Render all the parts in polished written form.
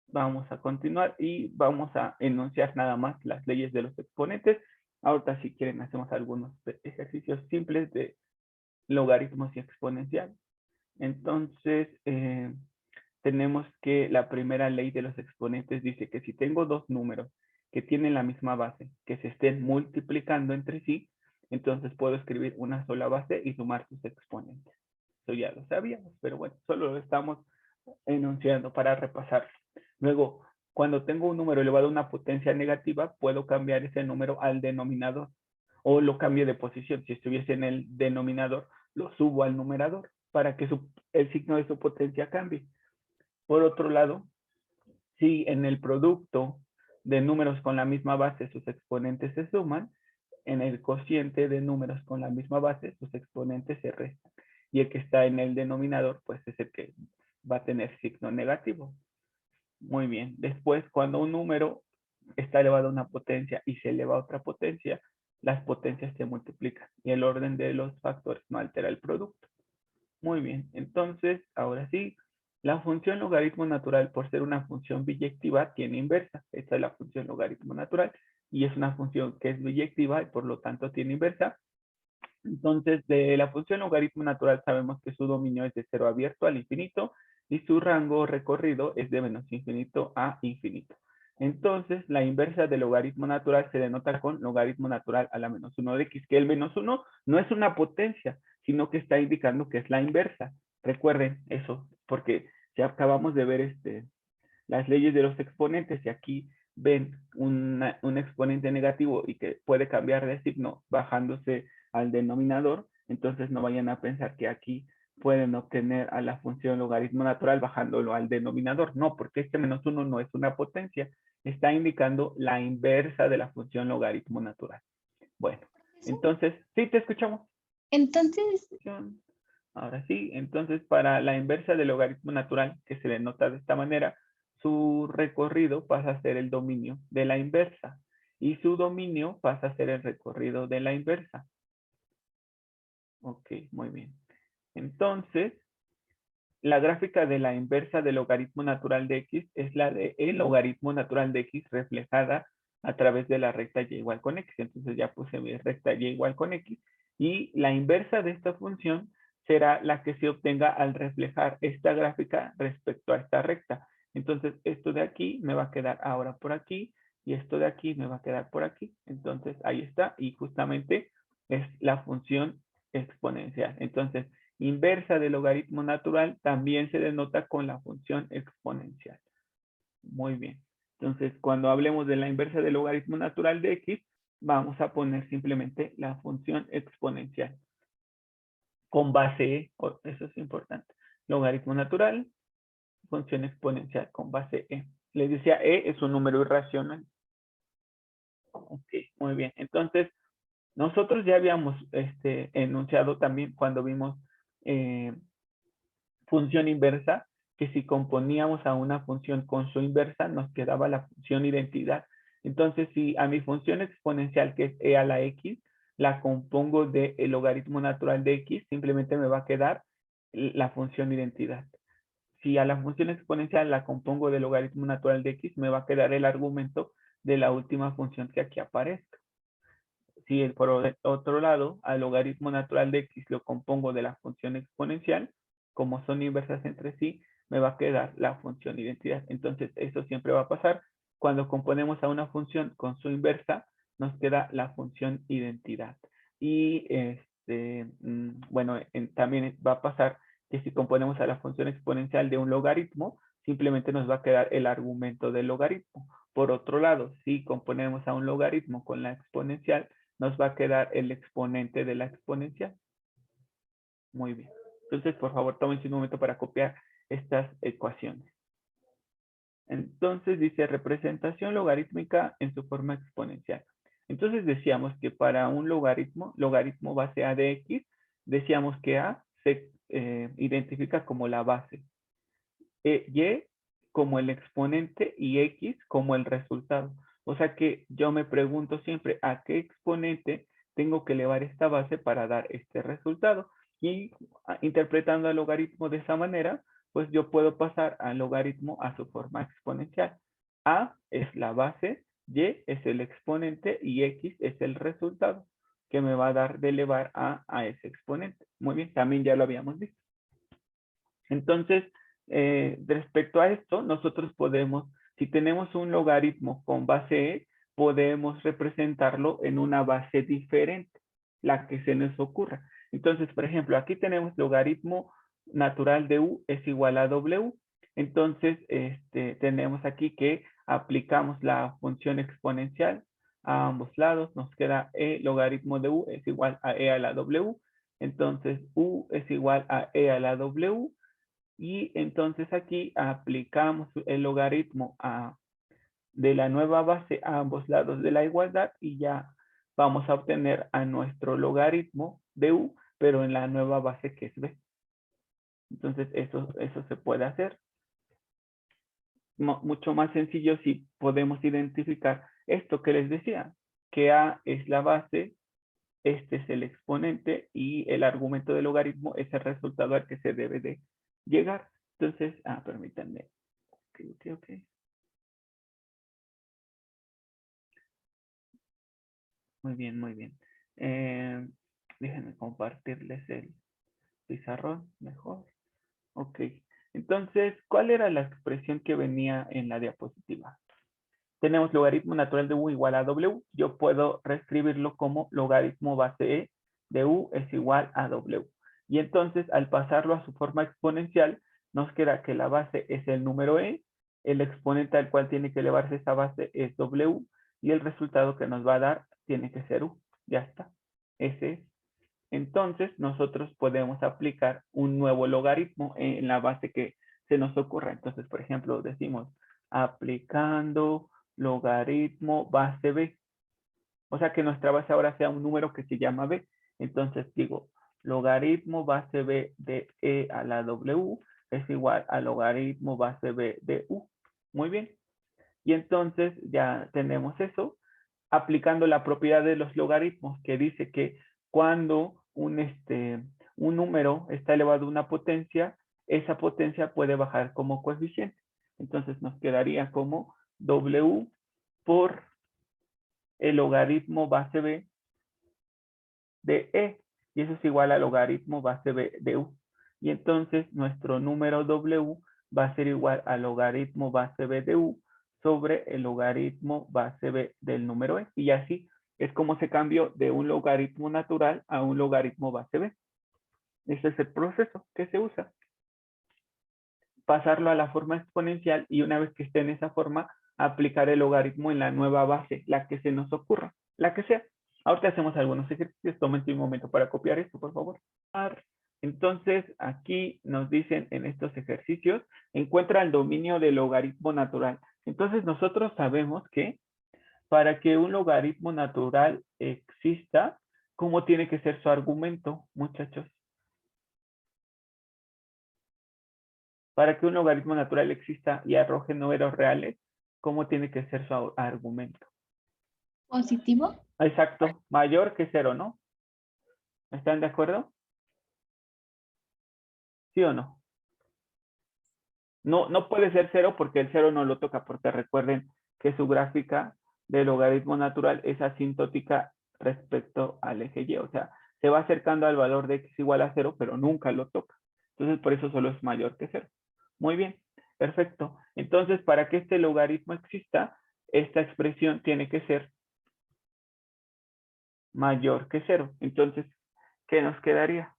Vamos a continuar y vamos a enunciar nada más las leyes de los exponentes. Ahorita si quieren hacemos algunos ejercicios simples de logaritmos y exponenciales. Entonces, tenemos que la primera ley de los exponentes dice que si tengo dos números que tienen la misma base, que se estén multiplicando entre sí, entonces puedo escribir una sola base y sumar sus exponentes. Eso ya lo sabíamos, pero bueno, solo lo estamos enunciando para repasarlo. Luego, cuando tengo un número elevado a una potencia negativa, puedo cambiar ese número al denominador o lo cambio de posición. Si estuviese en el denominador, lo subo al numerador para que el signo de su potencia cambie. Por otro lado, si en el producto de números con la misma base sus exponentes se suman, en el cociente de números con la misma base sus exponentes se restan. Y el que está en el denominador, pues es el que va a tener signo negativo. Muy bien. Después, cuando un número está elevado a una potencia y se eleva a otra potencia, las potencias se multiplican y el orden de los factores no altera el producto. Muy bien. Entonces, ahora sí, la función logaritmo natural, por ser una función biyectiva, tiene inversa. Esta es la función logaritmo natural y es una función que es biyectiva y por lo tanto tiene inversa. Entonces, de la función logaritmo natural sabemos que su dominio es de 0 abierto al infinito y su rango recorrido es de menos infinito a infinito. Entonces, la inversa del logaritmo natural se denota con logaritmo natural a la menos 1 de x, que el menos 1 no es una potencia, sino que está indicando que es la inversa. Recuerden eso, porque ya acabamos de ver las leyes de los exponentes y aquí ven un exponente negativo y que puede cambiar de signo bajándose al denominador, entonces no vayan a pensar que aquí pueden obtener a la función logaritmo natural bajándolo al denominador. No, porque este menos 1 no es una potencia, está indicando la inversa de la función logaritmo natural. Bueno, entonces, sí, te escuchamos. Entonces, Ahora sí, entonces para la inversa del logaritmo natural, que se denota de esta manera, su recorrido pasa a ser el dominio de la inversa y su dominio pasa a ser el recorrido de la inversa. Ok, muy bien. Entonces, la gráfica de la inversa del logaritmo natural de x es la de el logaritmo natural de x reflejada a través de la recta y igual con x. Entonces ya puse mi recta y igual con x. Y la inversa de esta función será la que se obtenga al reflejar esta gráfica respecto a esta recta. Entonces esto de aquí me va a quedar ahora por aquí y esto de aquí me va a quedar por aquí. Entonces ahí está y justamente es la función exponencial. Entonces, inversa del logaritmo natural también se denota con la función exponencial. Muy bien. Entonces, cuando hablemos de la inversa del logaritmo natural de x, vamos a poner simplemente la función exponencial con base e, eso es importante. Logaritmo natural, función exponencial con base e. Les decía, e es un número irracional. Ok, muy bien. Entonces, nosotros ya habíamos enunciado también cuando vimos función inversa, que si componíamos a una función con su inversa, nos quedaba la función identidad. Entonces, si a mi función exponencial, que es e a la x, la compongo del logaritmo natural de x, simplemente me va a quedar la función identidad. Si a la función exponencial la compongo del logaritmo natural de x, me va a quedar el argumento de la última función que aquí aparezca. Si por otro lado al logaritmo natural de x lo compongo de la función exponencial, como son inversas entre sí, me va a quedar la función identidad. Entonces, eso siempre va a pasar. Cuando componemos a una función con su inversa, nos queda la función identidad. Y bueno, también va a pasar que si componemos a la función exponencial de un logaritmo, simplemente nos va a quedar el argumento del logaritmo. Por otro lado, si componemos a un logaritmo con la exponencial, nos va a quedar el exponente de la exponencial. Muy bien. Entonces, por favor, tómense un momento para copiar estas ecuaciones. Entonces, dice representación logarítmica en su forma exponencial. Entonces, decíamos que para un logaritmo base a de x, decíamos que a se identifica como la base, y como el exponente y x como el resultado. O sea que yo me pregunto siempre a qué exponente tengo que elevar esta base para dar este resultado. Y interpretando el logaritmo de esa manera, pues yo puedo pasar al logaritmo a su forma exponencial. A es la base, Y es el exponente y X es el resultado que me va a dar de elevar a ese exponente. Muy bien, también ya lo habíamos visto. Entonces, respecto a esto, nosotros podemos, si tenemos un logaritmo con base E, podemos representarlo en una base diferente, la que se nos ocurra. Entonces, por ejemplo, aquí tenemos logaritmo natural de U es igual a W. Entonces, tenemos aquí que aplicamos la función exponencial a ambos lados. Nos queda E logaritmo de U es igual a E a la W. Entonces, U es igual a E a la W. Y entonces aquí aplicamos el logaritmo de la nueva base a ambos lados de la igualdad y ya vamos a obtener a nuestro logaritmo de U, pero en la nueva base que es B. Entonces eso se puede hacer. Mucho más sencillo si podemos identificar esto que les decía, que A es la base, este es el exponente y el argumento del logaritmo es el resultado al que se debe de llegar. Entonces, permítanme. Ok. Muy bien, muy bien. Déjenme compartirles el pizarrón mejor. Ok. Entonces, ¿cuál era la expresión que venía en la diapositiva? Tenemos logaritmo natural de U igual a W. Yo puedo reescribirlo como logaritmo base E de U es igual a W. Y entonces, al pasarlo a su forma exponencial, nos queda que la base es el número E, el exponente al cual tiene que elevarse esa base es W, y el resultado que nos va a dar tiene que ser U. Ya está. Ese es. Entonces, nosotros podemos aplicar un nuevo logaritmo en la base que se nos ocurra. Entonces, por ejemplo, decimos aplicando logaritmo base B. O sea que nuestra base ahora sea un número que se llama B. Entonces digo, logaritmo base B de E a la W es igual a logaritmo base B de U. Muy bien. Y entonces ya tenemos eso, aplicando la propiedad de los logaritmos, que dice que cuando un número está elevado a una potencia, esa potencia puede bajar como coeficiente. Entonces nos quedaría como W por el logaritmo base B de E, y eso es igual al logaritmo base B de U. Y entonces nuestro número W va a ser igual al logaritmo base B de U sobre el logaritmo base B del número E. Y así es como se cambió de un logaritmo natural a un logaritmo base B. Ese es el proceso que se usa. Pasarlo a la forma exponencial y una vez que esté en esa forma, aplicar el logaritmo en la nueva base, la que se nos ocurra, la que sea. Ahorita hacemos algunos ejercicios. Tomen un momento para copiar esto, por favor. Entonces, aquí nos dicen en estos ejercicios, encuentra el dominio del logaritmo natural. Entonces, nosotros sabemos que para que un logaritmo natural exista, ¿cómo tiene que ser su argumento, muchachos? Para que un logaritmo natural exista y arroje números reales, ¿cómo tiene que ser su argumento? ¿Positivo? Exacto, mayor que 0, ¿no? ¿Están de acuerdo? ¿Sí o no? No puede ser 0 porque el 0 no lo toca, porque recuerden que su gráfica de logaritmo natural es asintótica respecto al eje Y. O sea, se va acercando al valor de x igual a 0, pero nunca lo toca. Entonces, por eso solo es mayor que 0. Muy bien, perfecto. Entonces, para que este logaritmo exista, esta expresión tiene que ser mayor que 0. Entonces, ¿qué nos quedaría?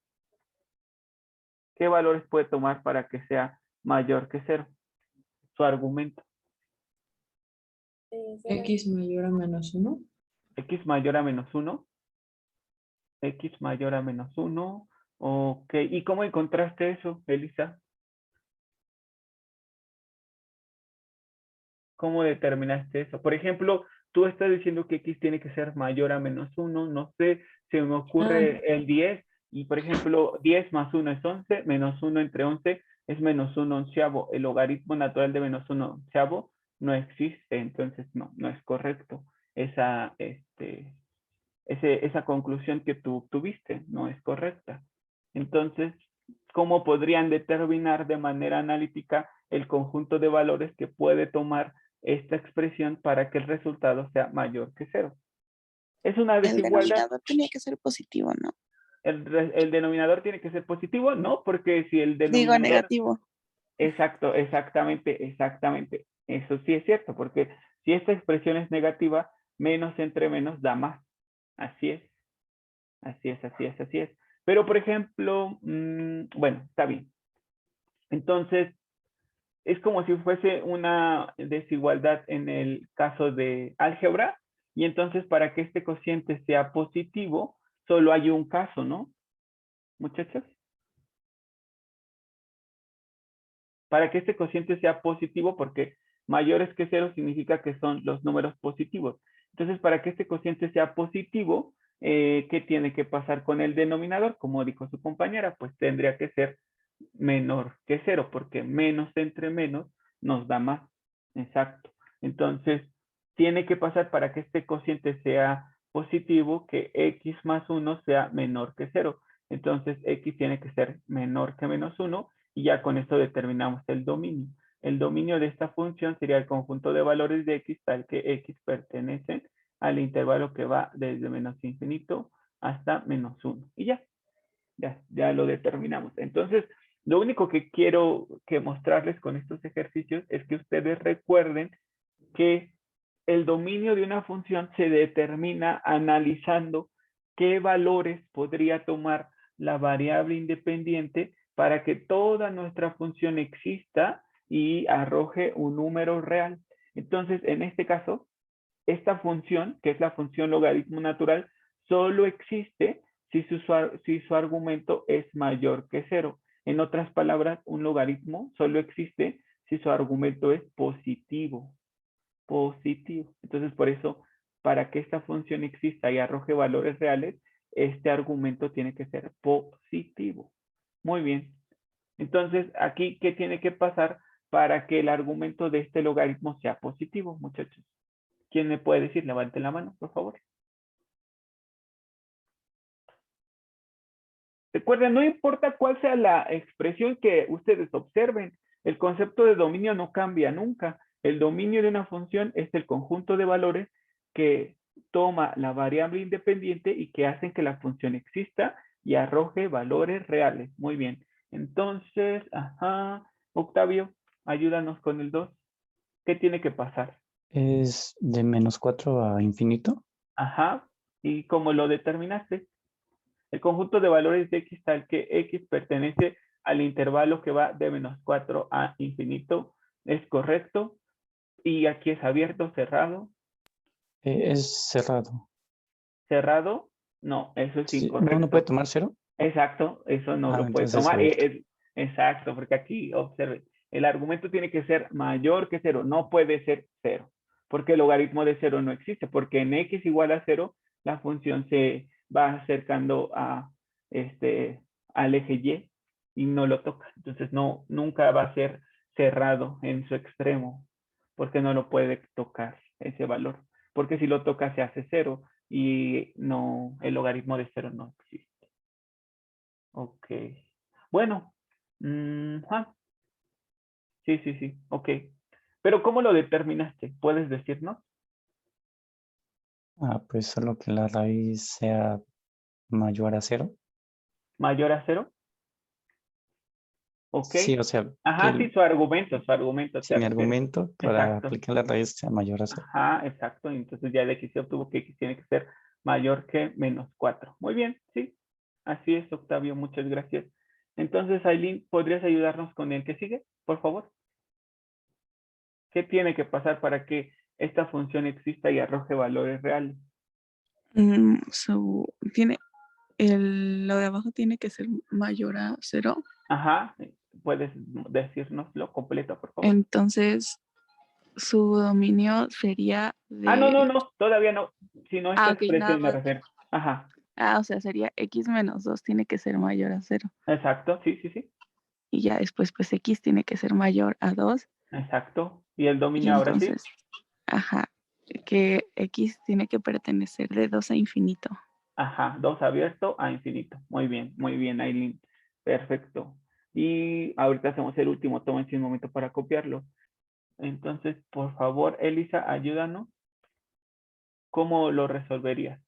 ¿Qué valores puede tomar para que sea mayor que 0? Su argumento. X mayor a menos 1. X mayor a menos 1. X mayor a menos 1. Ok. ¿Y cómo encontraste eso, Elisa? ¿Cómo determinaste eso? Por ejemplo, tú estás diciendo que X tiene que ser mayor a menos 1. No sé, se me ocurre el 10. Y por ejemplo, 10 más 1 es 11. Menos 1 entre 11 es menos 1 onceavo. El logaritmo natural de menos 1 onceavo no existe. Entonces, no es correcto. Esa conclusión que tú tuviste no es correcta. Entonces, ¿cómo podrían determinar de manera analítica el conjunto de valores que puede tomar esta expresión para que el resultado sea mayor que cero? Es una El desigualdad. denominador tenía que ser positivo, ¿no? El denominador tiene que ser positivo, ¿no? Porque si el Digo denominador... negativo. Exacto, exactamente. Eso sí es cierto, porque si esta expresión es negativa, menos entre menos da más. Así es, así es. Pero, por ejemplo, bueno, está bien. Entonces, es como si fuese una desigualdad en el caso de álgebra, y entonces para que este cociente sea positivo, solo hay un caso, ¿no, muchachos? Para que este cociente sea positivo, porque mayores que cero significa que son los números positivos. Entonces, para que este cociente sea positivo, ¿qué tiene que pasar con el denominador? Como dijo su compañera, pues tendría que ser menor que cero, porque menos entre menos nos da más. Exacto. Entonces, tiene que pasar para que este cociente sea positivo que x más 1 sea menor que cero. Entonces, x tiene que ser menor que menos 1 y ya con esto determinamos el dominio. El dominio de esta función sería el conjunto de valores de x tal que x pertenecen al intervalo que va desde menos infinito hasta menos 1. Y ya lo determinamos. Entonces, lo único que quiero que mostrarles con estos ejercicios es que ustedes recuerden que el dominio de una función se determina analizando qué valores podría tomar la variable independiente para que toda nuestra función exista y arroje un número real. Entonces, en este caso, esta función, que es la función logaritmo natural, solo existe si su argumento es mayor que cero. En otras palabras, un logaritmo solo existe si su argumento es positivo. Positivo. Entonces, por eso, para que esta función exista y arroje valores reales, este argumento tiene que ser positivo. Muy bien. Entonces, aquí, ¿qué tiene que pasar para que el argumento de este logaritmo sea positivo, muchachos? ¿Quién me puede decir? Levante la mano, por favor. Recuerden, no importa cuál sea la expresión que ustedes observen, el concepto de dominio no cambia nunca. El dominio de una función es el conjunto de valores que toma la variable independiente y que hacen que la función exista y arroje valores reales. Muy bien. Entonces, Octavio, ayúdanos con el 2. ¿Qué tiene que pasar? Es de -4 a infinito. ¿Y cómo lo determinaste? El conjunto de valores de x tal que x pertenece al intervalo que va de -4 a infinito es correcto. Y aquí es abierto, cerrado. Es cerrado. Cerrado, no, eso es Sí, ¿no puede incorrecto. tomar cero? Exacto, eso no lo puede Entonces es tomar. abierto. Exacto, porque aquí observe, el argumento tiene que ser mayor que cero, no puede ser cero, porque el logaritmo de cero no existe, porque en x igual a cero, la función se va acercando a al eje y no lo toca. Entonces no, nunca va a ser cerrado en su extremo, porque no lo puede tocar ese valor, porque si lo toca se hace cero y no, el logaritmo de cero no existe. Ok. Bueno. Sí. Ok. Pero ¿cómo lo determinaste? ¿Puedes decirnos? Pues solo que la raíz sea mayor a cero. ¿Mayor a cero? Ok. Sí, o sea, que Sí, su argumento si te mi refieres. argumento para Exacto. aplicar la raíz sea mayor a cero. Exacto. Entonces ya de aquí se obtuvo que x tiene que ser mayor que -4. Muy bien, sí. Así es, Octavio, muchas gracias. Entonces, Aileen, ¿podrías ayudarnos con el que sigue, por favor? ¿Qué tiene que pasar para que esta función exista y arroje valores reales? Tiene lo de abajo tiene que ser mayor a cero. ¿Puedes decírnoslo completo, por favor? Entonces, su dominio sería de... No, todavía no. Si no, esta Ok, nada expresión me más. refiero. O sea, sería x menos 2 tiene que ser mayor a cero. Exacto, sí. Y ya después, pues x tiene que ser mayor a 2. Exacto. ¿Y el Y dominio ahora sí? entonces, que x tiene que pertenecer de 2 a infinito. 2 abierto a infinito. Muy bien, Aileen. Perfecto. Y ahorita hacemos el último, tómense un momento para copiarlo. Entonces, por favor, Elisa, ayúdanos. ¿Cómo lo resolverías?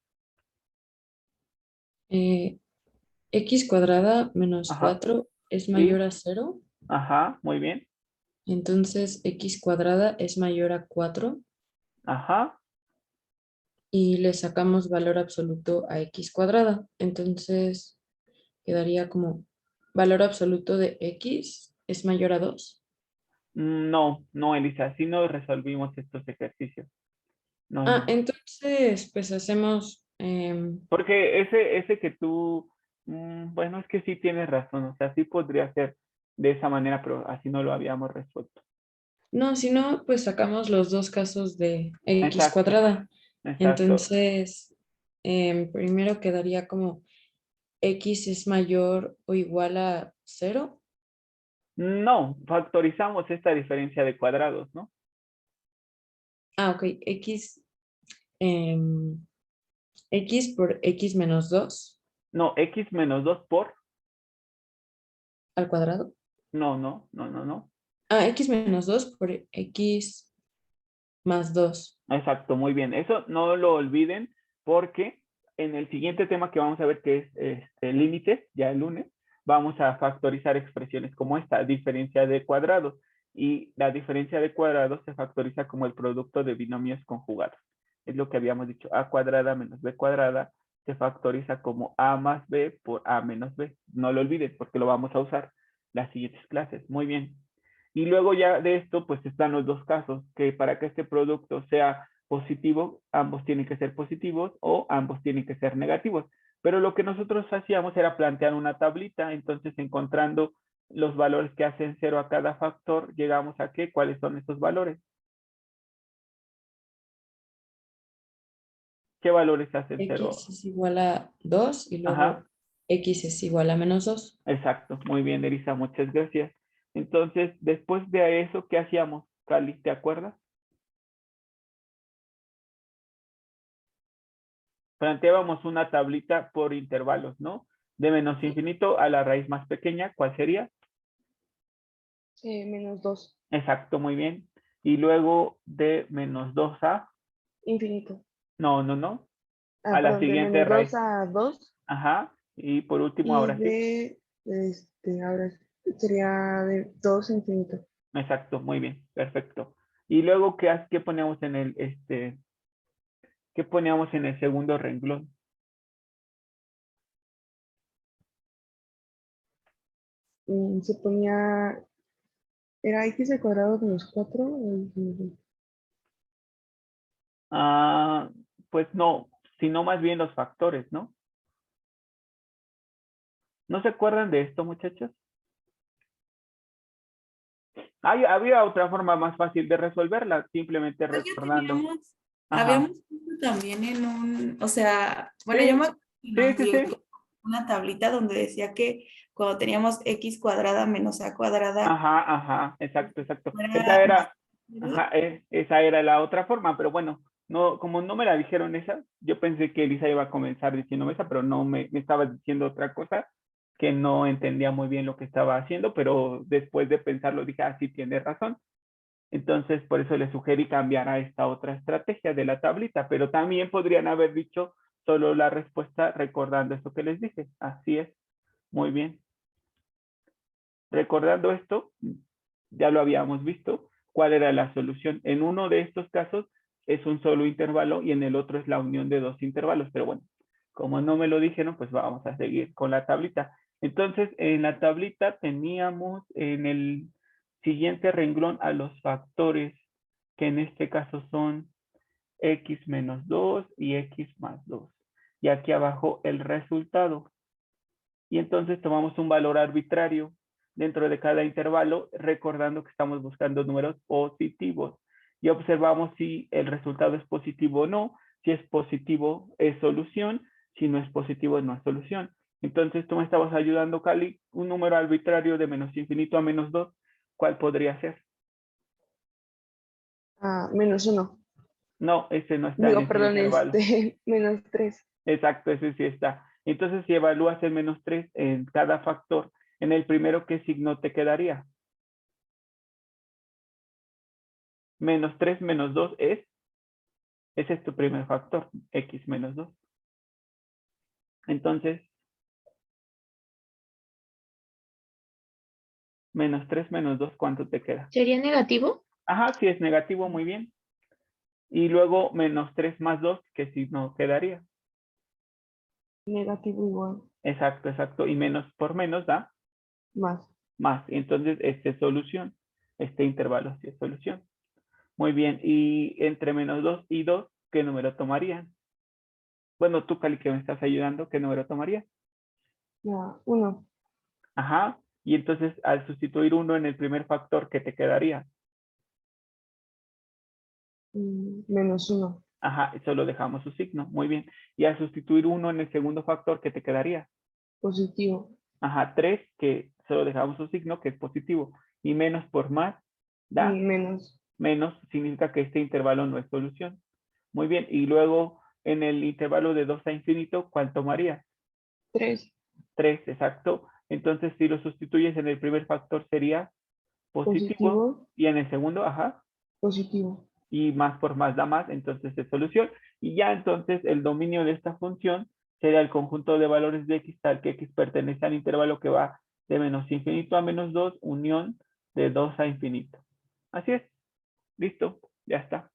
X cuadrada menos Ajá. 4 es mayor Sí. a 0. Ajá. Muy bien. Entonces X cuadrada es mayor a 4 Ajá. y le sacamos valor absoluto a X cuadrada. Entonces quedaría como valor absoluto de X es mayor a 2. No, no, Elisa, así no resolvimos estos ejercicios. No, Ah, no. entonces pues hacemos, Porque ese que tú, bueno, es que sí tienes razón, o sea, sí podría ser de esa manera, pero así no lo habíamos resuelto. no, si no, pues sacamos los dos casos de X Exacto, cuadrada. exacto. Entonces, primero quedaría como X es mayor o igual a 0. No, factorizamos esta diferencia de cuadrados, ¿no? Ah, ok, em, X por X menos 2 No, x menos 2 por, al cuadrado. no, no, no, no, no. Ah, X menos 2 por X más 2. Exacto, muy bien. Eso no lo olviden porque en el siguiente tema que vamos a ver, que es límites, ya el lunes, vamos a factorizar expresiones como esta, diferencia de cuadrados. Y la diferencia de cuadrados se factoriza como el producto de binomios conjugados. Es lo que habíamos dicho, a cuadrada menos b cuadrada se factoriza como a más b por a menos b. No lo olvides porque lo vamos a usar las siguientes clases. Muy bien. Y luego ya de esto, pues están los dos casos, que para que este producto sea positivo, ambos tienen que ser positivos o ambos tienen que ser negativos. Pero lo que nosotros hacíamos era plantear una tablita, entonces encontrando los valores que hacen cero a cada factor, llegamos a qué, cuáles son estos valores. ¿Qué valores hacen cero? X es igual a 2 y Ajá, luego X es igual a menos 2. exacto. Muy bien, Elisa, muchas gracias. Entonces, después de eso, ¿qué hacíamos, Cali? ¿Te acuerdas? Planteábamos una tablita por intervalos, ¿no? De menos infinito a la raíz más pequeña, ¿cuál sería? Menos 2, Exacto, muy bien. Y luego de menos 2 a, infinito. no, no, no, Ah, a la perdón, de siguiente menos raíz. 2 a 2 Ajá. Y por último, y ahora sí. ahora sería de 2 a infinito. Exacto, muy bien, perfecto. Y luego, ¿qué poníamos en qué poníamos en el segundo renglón? Se ponía, era x al cuadrado menos 4. Ah, pues no, sino más bien los factores, ¿no? ¿No se acuerdan de esto, muchachos? Había otra forma más fácil de resolverla, simplemente Creo que recordando. habíamos Ajá. visto también en un, o sea, bueno, yo Sí, me acuerdo que sí, nos sí, sí. dio una tablita donde decía que cuando teníamos x cuadrada menos a cuadrada Ajá, ajá, exacto, exacto. Esa era más era, cero. ajá, esa era la otra forma, pero bueno, no, como no me la dijeron esa, yo pensé que Elisa iba a comenzar diciéndome esa, pero no me estaba diciendo otra cosa que no entendía muy bien lo que estaba haciendo, pero después de pensarlo dije, ah, sí, tiene razón. Entonces, por eso le sugerí cambiar a esta otra estrategia de la tablita, pero también podrían haber dicho solo la respuesta recordando esto que les dije. Así es, muy bien. Recordando esto, ya lo habíamos visto, cuál era la solución. En uno de estos casos es un solo intervalo y en el otro es la unión de dos intervalos, pero bueno, como no me lo dijeron, pues vamos a seguir con la tablita. Entonces, en la tablita teníamos en el siguiente renglón a los factores, que en este caso son x menos 2 y x más 2. Y aquí abajo el resultado. Y entonces tomamos un valor arbitrario dentro de cada intervalo, recordando que estamos buscando números positivos. Y observamos si el resultado es positivo o no. Si es positivo, es solución. Si no es positivo, no es solución. Entonces tú me estabas ayudando, Cali, un número arbitrario de menos infinito a menos 2. ¿Cuál podría ser? Menos 1. No, ese no está en Digo, ese perdón, intervalo. menos 3. Exacto, ese sí está. Entonces, si evalúas el menos 3 en cada factor En el primero, ¿qué signo te quedaría? Menos 3 menos 2 es, ese es tu primer factor, x menos 2. Entonces, menos 3 menos 2, ¿cuánto te queda? ¿Sería negativo? Ajá, si es negativo, muy bien. Y luego menos 3 más 2, ¿qué signo quedaría? Negativo igual. Exacto, exacto. Y menos por menos da Más. más. Y entonces, este es solución. Este intervalo sí es solución. Muy bien. Y entre menos 2 y 2, ¿qué número tomarían? Bueno, tú, Cali, que me estás ayudando, ¿qué número tomarías? Ya, 1. Ajá. Y entonces, al sustituir 1 en el primer factor, ¿qué te quedaría? Menos 1. Ajá, solo dejamos su signo. Muy bien. Y al sustituir 1 en el segundo factor, ¿qué te quedaría? Positivo. Ajá, 3, que solo dejamos su signo, que es positivo. Y menos por más, Y da menos menos, significa que este intervalo no es solución. Muy bien. Y luego, en el intervalo de 2 a infinito, ¿cuál tomarías? 3. 3, exacto. Entonces, si lo sustituyes en el primer factor, sería positivo. Positivo. Y en el segundo, ajá, Positivo. y más por más da más, entonces es solución. Y ya entonces el dominio de esta función sería el conjunto de valores de x tal que x pertenece al intervalo que va de menos infinito a menos 2, unión de 2 a infinito. Así es. Listo, ya está.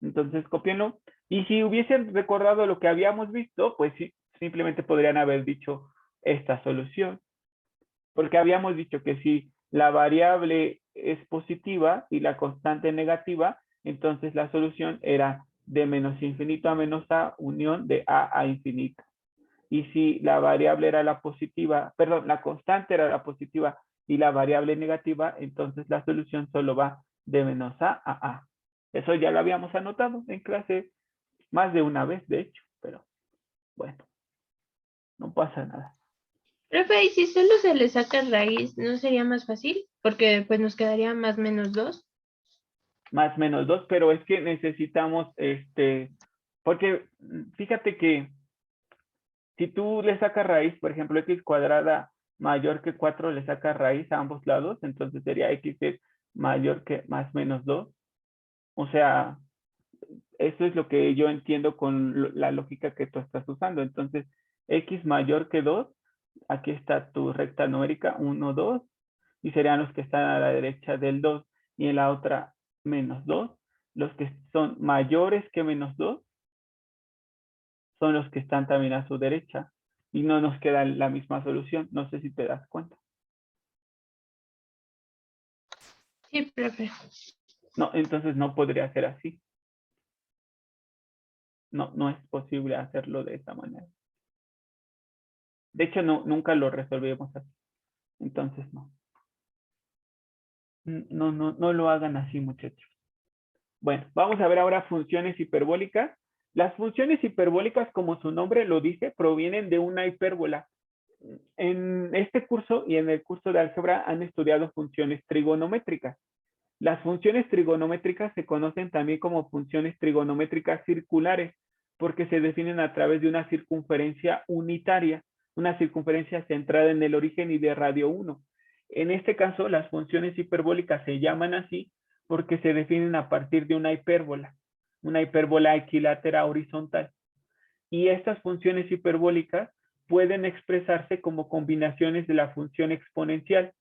Entonces, cópienlo. Y si hubiesen recordado lo que habíamos visto, pues sí, simplemente podrían haber dicho esta solución. Porque habíamos dicho que si la variable es positiva y la constante negativa, entonces la solución era de menos infinito a menos a, unión de a infinito. Y si la variable era la positiva, perdón, la constante era la positiva y la variable negativa, entonces la solución solo va de menos a a. Eso ya lo habíamos anotado en clase más de una vez, de hecho, pero bueno, no pasa nada. Profe, y si solo se le saca raíz, ¿no sería más fácil? Porque pues nos quedaría más menos 2. Más menos 2, pero es que necesitamos, porque fíjate que si tú le sacas raíz, por ejemplo, x cuadrada mayor que 4, le sacas raíz a ambos lados, entonces sería x es mayor que más menos 2. O sea, eso es lo que yo entiendo con la lógica que tú estás usando. Entonces, x mayor que 2, aquí está tu recta numérica, 1, 2, y serían los que están a la derecha del 2, y en la otra menos 2. Los que son mayores que menos 2 son los que están también a su derecha, y no nos queda la misma solución. No sé si te das cuenta. Sí, profe. No, entonces no podría ser así. No, no es posible hacerlo de esta manera. De hecho, no, nunca lo resolvemos así. Entonces, no. No lo hagan así, muchachos. Bueno, vamos a ver ahora funciones hiperbólicas. Las funciones hiperbólicas, como su nombre lo dice, provienen de una hipérbola. En este curso y en el curso de álgebra han estudiado funciones trigonométricas. Las funciones trigonométricas se conocen también como funciones trigonométricas circulares, porque se definen a través de una circunferencia unitaria, una circunferencia centrada en el origen y de radio 1. En este caso, las funciones hiperbólicas se llaman así porque se definen a partir de una hipérbola equilátera horizontal. Y estas funciones hiperbólicas pueden expresarse como combinaciones de la función exponencial.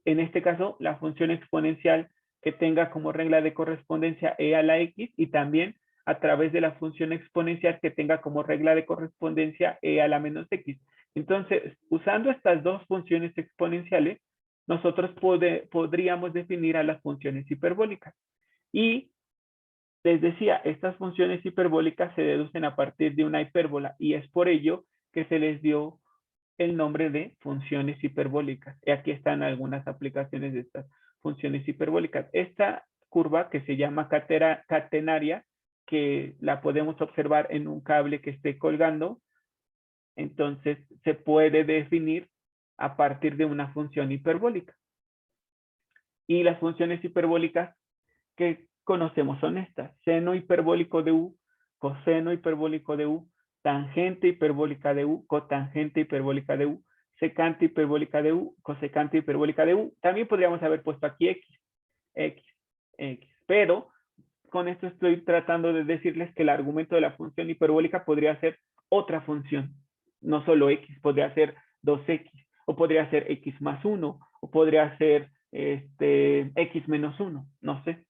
En este caso, la función exponencial que tenga como regla de correspondencia e a la x, y también a través de la función exponencial que tenga como regla de correspondencia e a la menos x. Entonces, usando estas dos funciones exponenciales, nosotros podríamos definir a las funciones hiperbólicas. Y les decía, estas funciones hiperbólicas se deducen a partir de una hipérbola, y es por ello que se les dio el nombre de funciones hiperbólicas. Y aquí están algunas aplicaciones de estas funciones hiperbólicas. Esta curva que se llama catenaria, que la podemos observar en un cable que esté colgando, entonces se puede definir a partir de una función hiperbólica. Y las funciones hiperbólicas que conocemos son estas: seno hiperbólico de u, coseno hiperbólico de u, tangente hiperbólica de u, cotangente hiperbólica de u, secante hiperbólica de u, cosecante hiperbólica de u. También podríamos haber puesto aquí x, pero con esto estoy tratando de decirles que el argumento de la función hiperbólica podría ser otra función, no solo x, podría ser 2x, o podría ser x más 1, o podría ser x menos 1, no sé,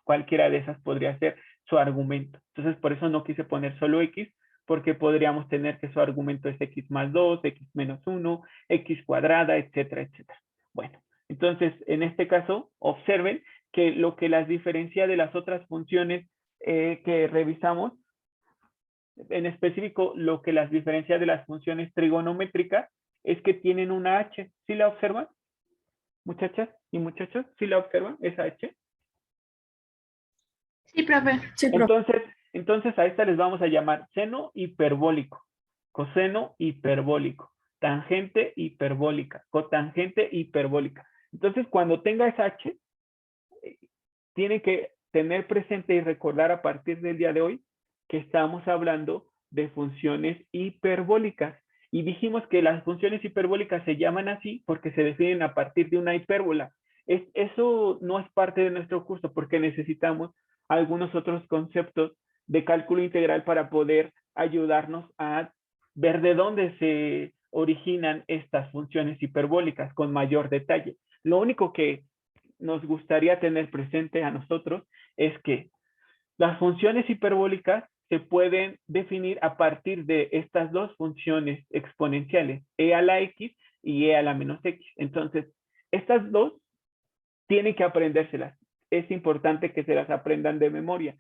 cualquiera de esas podría ser su argumento. Entonces, por eso no quise poner solo x, porque podríamos tener que su argumento es x más 2, x menos 1, x cuadrada, etcétera, etcétera. Bueno, entonces, en este caso, observen que lo que las diferencia de las otras funciones que revisamos, en específico, lo que las diferencia de las funciones trigonométricas es que tienen una h. ¿Sí la observan? Muchachas y muchachos, ¿sí la observan esa h? Sí, profe. Sí, profe. Entonces a esta les vamos a llamar seno hiperbólico, coseno hiperbólico, tangente hiperbólica, cotangente hiperbólica. Entonces, cuando tenga esa h, tiene que tener presente y recordar a partir del día de hoy que estamos hablando de funciones hiperbólicas. Y dijimos que las funciones hiperbólicas se llaman así porque se definen a partir de una hipérbola. Eso no es parte de nuestro curso porque necesitamos algunos otros conceptos de cálculo integral para poder ayudarnos a ver de dónde se originan estas funciones hiperbólicas con mayor detalle. Lo único que nos gustaría tener presente a nosotros es que las funciones hiperbólicas se pueden definir a partir de estas dos funciones exponenciales, e a la x y e a la menos x. Entonces, estas dos tienen que aprendérselas. Es importante que se las aprendan de memoria.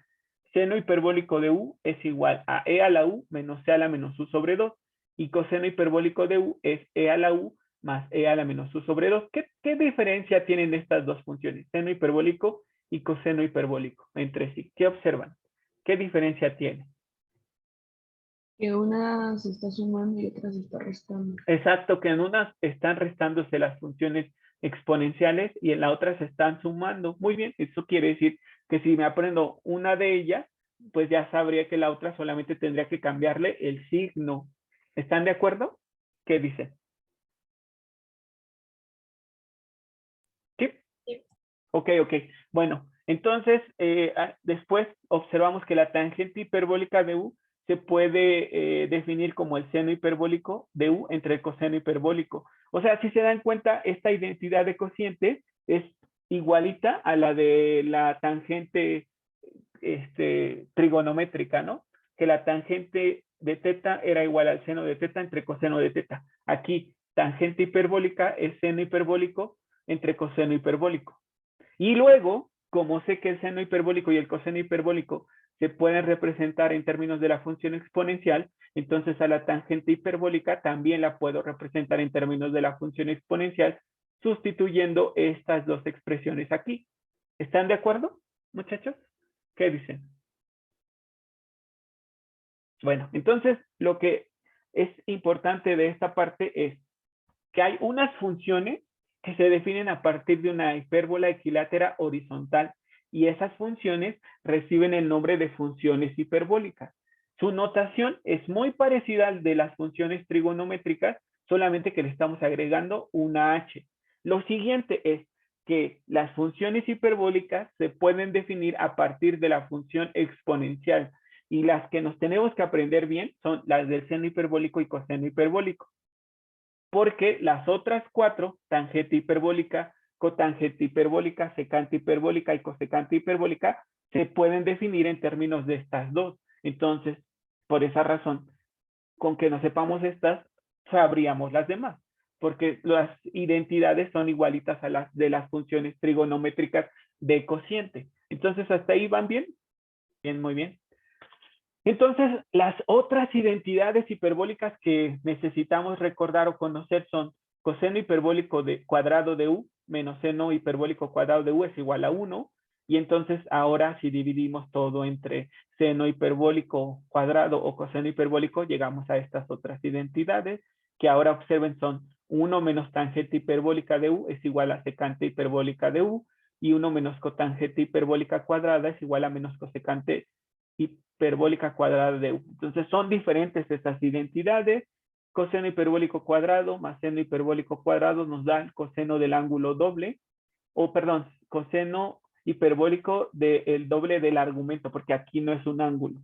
Seno hiperbólico de u es igual a e a la u menos e a la menos u sobre 2. Y coseno hiperbólico de u es e a la u más e a la menos u sobre 2. ¿Qué diferencia tienen estas dos funciones? Seno hiperbólico y coseno hiperbólico entre sí. ¿Qué observan? ¿Qué diferencia tiene? Que una se está sumando y otra se está restando. Exacto, que en unas están restándose las funciones exponenciales y en la otra se están sumando. Muy bien, eso quiere decir que si me aprendo una de ellas, pues ya sabría que la otra solamente tendría que cambiarle el signo. ¿Están de acuerdo? ¿Qué dicen? ¿Sí? Sí. Ok. Bueno, entonces después observamos que la tangente hiperbólica de u se puede definir como el seno hiperbólico de u entre el coseno hiperbólico. O sea, si se dan cuenta, esta identidad de cociente es igualita a la de la tangente trigonométrica, ¿no? Que la tangente de teta era igual al seno de teta entre coseno de teta. Aquí, tangente hiperbólica es seno hiperbólico entre coseno hiperbólico. Y luego, como sé que el seno hiperbólico y el coseno hiperbólico se pueden representar en términos de la función exponencial, entonces a la tangente hiperbólica también la puedo representar en términos de la función exponencial, sustituyendo estas dos expresiones aquí. ¿Están de acuerdo, muchachos? ¿Qué dicen? Bueno, entonces lo que es importante de esta parte es que hay unas funciones que se definen a partir de una hipérbola equilátera horizontal y esas funciones reciben el nombre de funciones hiperbólicas. Su notación es muy parecida al de las funciones trigonométricas, solamente que le estamos agregando una h. Lo siguiente es que las funciones hiperbólicas se pueden definir a partir de la función exponencial y las que nos tenemos que aprender bien son las del seno hiperbólico y coseno hiperbólico. Porque las otras cuatro, tangente hiperbólica, cotangente hiperbólica, secante hiperbólica y cosecante hiperbólica, se pueden definir en términos de estas dos. Entonces, por esa razón, con que no sepamos estas, sabríamos las demás, porque las identidades son igualitas a las de las funciones trigonométricas de cociente. Entonces, ¿hasta ahí van bien? Bien, muy bien. Entonces, las otras identidades hiperbólicas que necesitamos recordar o conocer son coseno hiperbólico cuadrado de u menos seno hiperbólico cuadrado de u es igual a 1. Y entonces ahora si dividimos todo entre seno hiperbólico cuadrado o coseno hiperbólico, llegamos a estas otras identidades que ahora observen son 1 menos tangente hiperbólica de u es igual a secante hiperbólica de u y 1 menos cotangente hiperbólica cuadrada es igual a menos cosecante hiperbólica cuadrada de u. Entonces son diferentes estas identidades. coseno hiperbólico cuadrado más seno hiperbólico cuadrado nos da el coseno del ángulo doble, o perdón, coseno hiperbólico del doble del argumento, porque aquí no es un ángulo.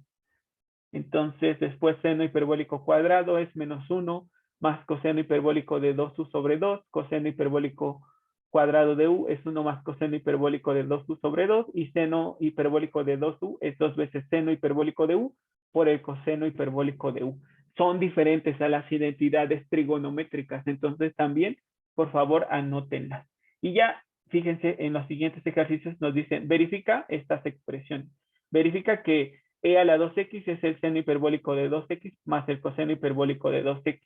Entonces, después seno hiperbólico cuadrado es menos 1 más coseno hiperbólico de 2u sobre 2, coseno hiperbólico cuadrado de u es 1 más coseno hiperbólico de 2u sobre 2, y seno hiperbólico de 2u es 2 veces seno hiperbólico de u por el coseno hiperbólico de u. Son diferentes a las identidades trigonométricas, entonces también, por favor, anótenlas. Y ya, fíjense, en los siguientes ejercicios nos dicen, verifica estas expresiones. Verifica que e a la 2x es el seno hiperbólico de 2x más el coseno hiperbólico de 2x.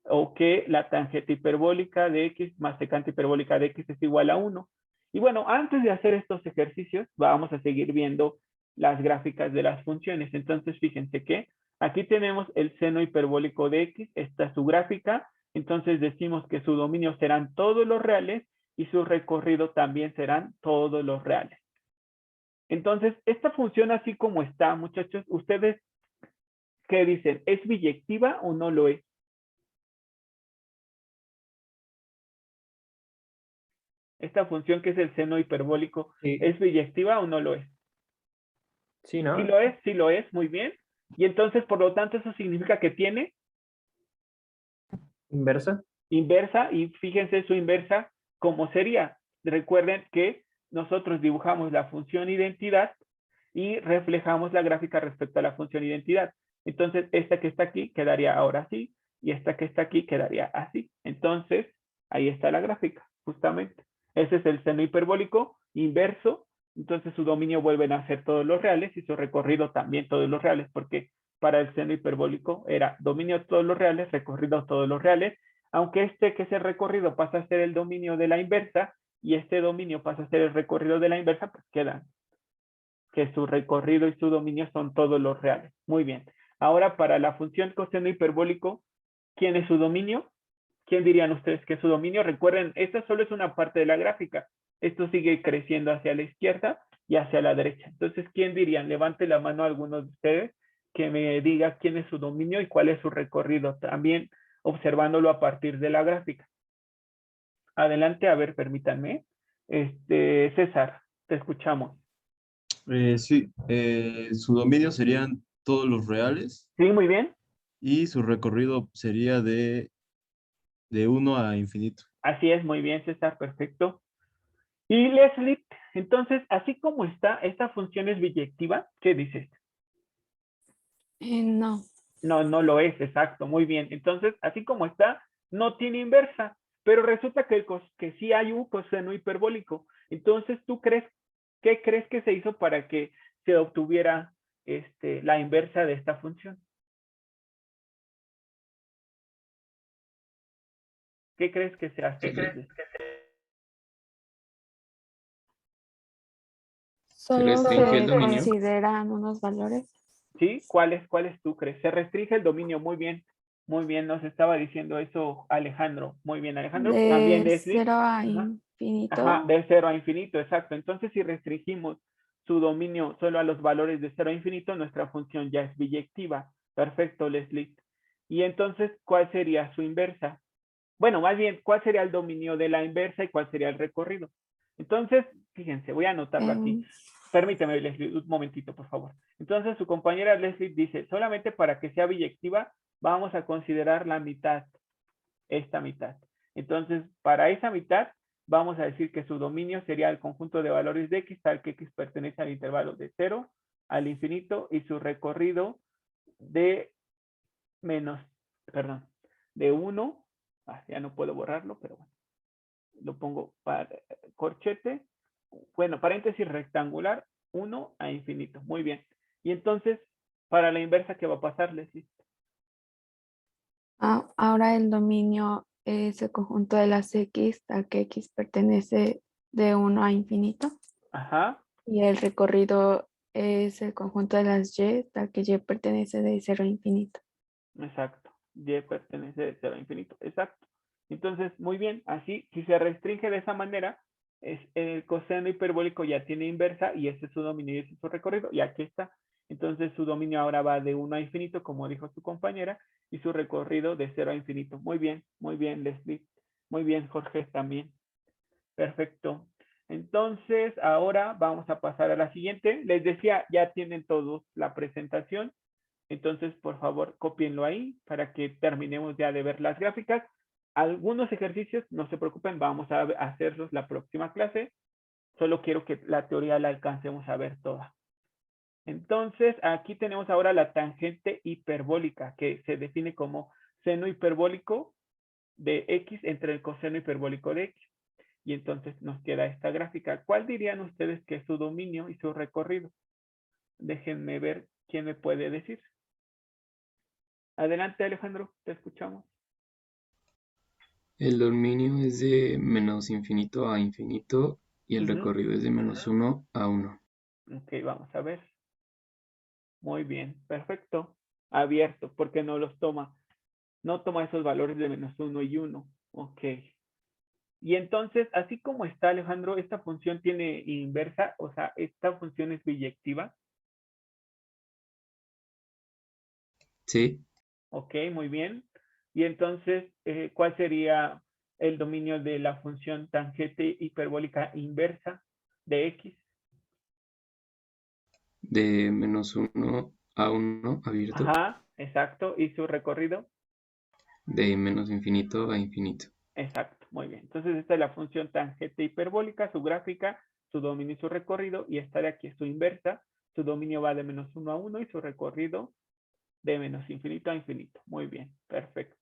O que la tangente hiperbólica de x más secante hiperbólica de x es igual a 1. Y bueno, antes de hacer estos ejercicios, vamos a seguir viendo las gráficas de las funciones. Entonces, fíjense que aquí tenemos el seno hiperbólico de x, esta es su gráfica. Entonces decimos que su dominio serán todos los reales y su recorrido también serán todos los reales. Entonces, esta función así como está, muchachos, ¿ustedes qué dicen? ¿Es biyectiva o no lo es? Esta función que es el seno hiperbólico, Sí. ¿es biyectiva o no lo es? Sí, ¿no? Sí lo es, muy bien. Y entonces, por lo tanto, eso significa que tiene Inversa. inversa, y fíjense su inversa, ¿cómo sería? Recuerden que nosotros dibujamos la función identidad y reflejamos la gráfica respecto a la función identidad. Entonces, esta que está aquí quedaría ahora así, y esta que está aquí quedaría así. Entonces, ahí está la gráfica, justamente. Ese es el seno hiperbólico inverso. Entonces, su dominio vuelven a ser todos los reales y su recorrido también todos los reales, porque para el seno hiperbólico era dominio todos los reales, recorrido todos los reales, aunque este que es el recorrido pasa a ser el dominio de la inversa y este dominio pasa a ser el recorrido de la inversa, pues quedan que su recorrido y su dominio son todos los reales. Muy bien. Ahora, para la función coseno hiperbólico, ¿quién es su dominio? ¿Quién dirían ustedes que es su dominio? Recuerden, esta solo es una parte de la gráfica. Esto sigue creciendo hacia la izquierda y hacia la derecha. Entonces, ¿quién dirían? Levante la mano a algunos de ustedes que me diga quién es su dominio y cuál es su recorrido, también observándolo a partir de la gráfica. Adelante, a ver, permítanme. César, te escuchamos. Sí, su dominio serían todos los reales Sí, muy bien. y su recorrido sería de 1 a infinito. Así es, muy bien, César, perfecto. Y Leslie, entonces, así como está, esta función es biyectiva, ¿qué dices? No. No, no lo es, exacto, muy bien. Entonces, así como está, no tiene inversa, pero resulta que sí hay un coseno hiperbólico. Entonces, ¿qué crees que se hizo para que se obtuviera la inversa de esta función? ¿Qué crees que se hace? Solo restringe el se dominio. consideran unos valores. ¿Sí? ¿Cuáles tú crees? Se restringe el dominio, muy bien. Muy bien, nos estaba diciendo eso Alejandro. Muy bien, Alejandro. También De Leslie. 0 a Ajá. infinito. Ajá, de 0 a infinito, exacto. Entonces, si restringimos su dominio solo a los valores de 0 a infinito, nuestra función ya es biyectiva. Perfecto, Leslie. Y entonces, ¿cuál sería su inversa? Bueno, más bien, ¿cuál sería el dominio de la inversa y cuál sería el recorrido? Entonces, fíjense, voy a anotarlo aquí. Permíteme, Leslie, un momentito, por favor. Entonces, su compañera Leslie dice, solamente para que sea biyectiva, vamos a considerar la mitad, esta mitad. Entonces, para esa mitad, vamos a decir que su dominio sería el conjunto de valores de x, tal que x pertenece al intervalo de 0 al infinito, y su recorrido de de 1, ya no puedo borrarlo, pero bueno, lo pongo para corchete, bueno, paréntesis rectangular, 1 a infinito. Muy bien. Y entonces, para la inversa, ¿qué va a pasar, Leslie? Ahora el dominio es el conjunto de las x, tal que x pertenece de 1 a infinito. Ajá. Y el recorrido es el conjunto de las y, tal que y pertenece de 0 a infinito. Exacto. Y pertenece de 0 a infinito. Exacto. Entonces, muy bien. Así, si se restringe de esa manera, El coseno hiperbólico ya tiene inversa y este es su dominio y este es su recorrido. Y aquí está. Entonces su dominio ahora va de 1 a infinito, como dijo su compañera, y su recorrido de 0 a infinito. Muy bien, Leslie. Muy bien, Jorge, también. Perfecto. Entonces, ahora vamos a pasar a la siguiente. Les decía, ya tienen todos la presentación. Entonces, por favor, cópienlo ahí para que terminemos ya de ver las gráficas. Algunos ejercicios, no se preocupen, vamos a hacerlos la próxima clase. Solo quiero que la teoría la alcancemos a ver toda. Entonces, aquí tenemos ahora la tangente hiperbólica, que se define como seno hiperbólico de x entre el coseno hiperbólico de x. Y entonces nos queda esta gráfica. ¿Cuál dirían ustedes que es su dominio y su recorrido? Déjenme ver quién me puede decir. Adelante, Alejandro, te escuchamos. El dominio es de menos infinito a infinito y el recorrido es de menos 1 a 1. Ok, vamos a ver. Muy bien, perfecto. Abierto, porque no los toma. No toma esos valores de menos 1 y 1. Ok. Y entonces, así como está, Alejandro, esta función tiene inversa, o sea, esta función es biyectiva. Sí. Ok, muy bien. Y entonces, ¿cuál sería el dominio de la función tangente hiperbólica inversa de x? De menos 1 a 1 abierto. Ajá, exacto. ¿Y su recorrido? De menos infinito a infinito. Exacto, muy bien. Entonces esta es la función tangente hiperbólica, su gráfica, su dominio y su recorrido, y esta de aquí es su inversa, su dominio va de menos 1 a 1 y su recorrido de menos infinito a infinito. Muy bien, perfecto.